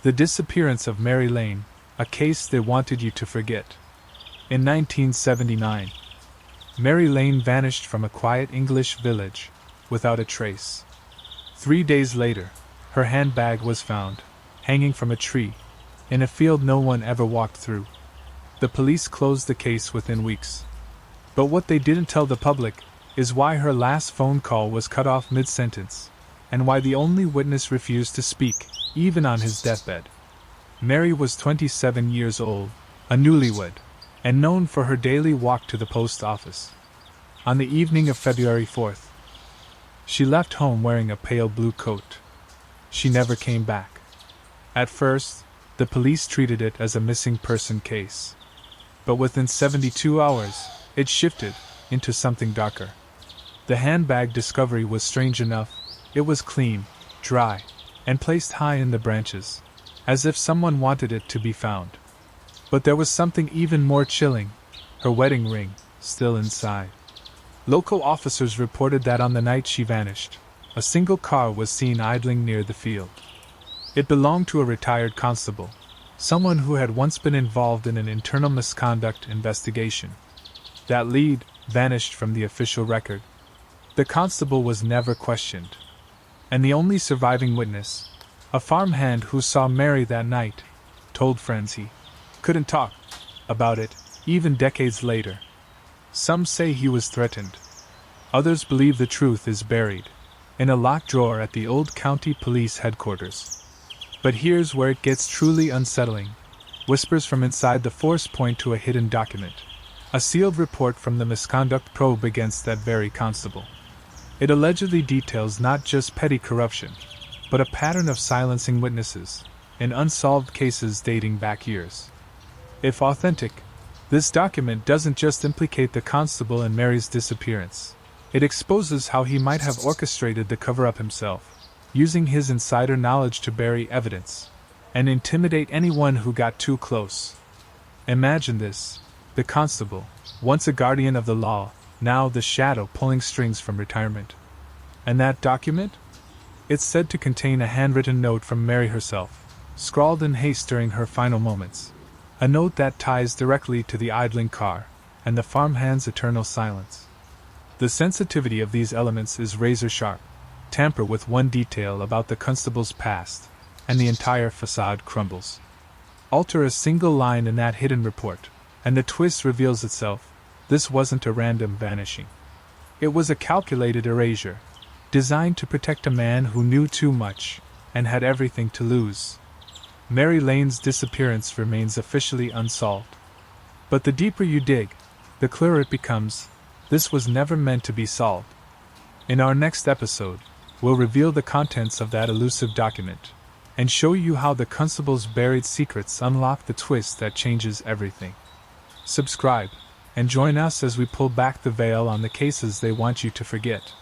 The disappearance of Mary Lane, a case they wanted you to forget. In 1979, Mary Lane vanished from a quiet English village, without a trace. 3 days later, her handbag was found, hanging from a tree, in a field no one ever walked through. The police closed the case within weeks. But what they didn't tell the public is why her last phone call was cut off mid-sentence, and why the only witness refused to speak, even on his deathbed. Mary was 27 years old, a newlywed, and known for her daily walk to the post office. On the evening of February 4th, she left home wearing a pale blue coat. She never came back. At first, the police treated it as a missing person case. But within 72 hours, it shifted into something darker. The handbag discovery was strange enough. It was clean, dry, and placed high in the branches, as if someone wanted it to be found. But there was something even more chilling: her wedding ring, still inside. Local officers reported that on the night she vanished, a single car was seen idling near the field. It belonged to a retired constable, someone who had once been involved in an internal misconduct investigation. That lead vanished from the official record. The constable was never questioned. And the only surviving witness, a farmhand who saw Mary that night, told friends he couldn't talk about it, even decades later. Some say he was threatened. Others believe the truth is buried in a locked drawer at the old county police headquarters. But here's where it gets truly unsettling. Whispers from inside the force point to a hidden document. A sealed report from the misconduct probe against that very constable. It allegedly details not just petty corruption, but a pattern of silencing witnesses, in unsolved cases dating back years. If authentic, this document doesn't just implicate the constable in Mary's disappearance. It exposes how he might have orchestrated the cover-up himself, using his insider knowledge to bury evidence and intimidate anyone who got too close. Imagine this: the constable, once a guardian of the law, now the shadow pulling strings from retirement. And that document? It's said to contain a handwritten note from Mary herself, scrawled in haste during her final moments. A note that ties directly to the idling car and the farmhand's eternal silence. The sensitivity of these elements is razor sharp. Tamper with one detail about the constable's past, and the entire facade crumbles. Alter a single line in that hidden report, and the twist reveals itself. This wasn't a random vanishing. It was a calculated erasure, designed to protect a man who knew too much and had everything to lose. Mary Lane's disappearance remains officially unsolved. But the deeper you dig, the clearer it becomes. This was never meant to be solved. In our next episode, we'll reveal the contents of that elusive document, and show you how the constable's buried secrets unlock the twist that changes everything. Subscribe, and join us as we pull back the veil on the cases they want you to forget.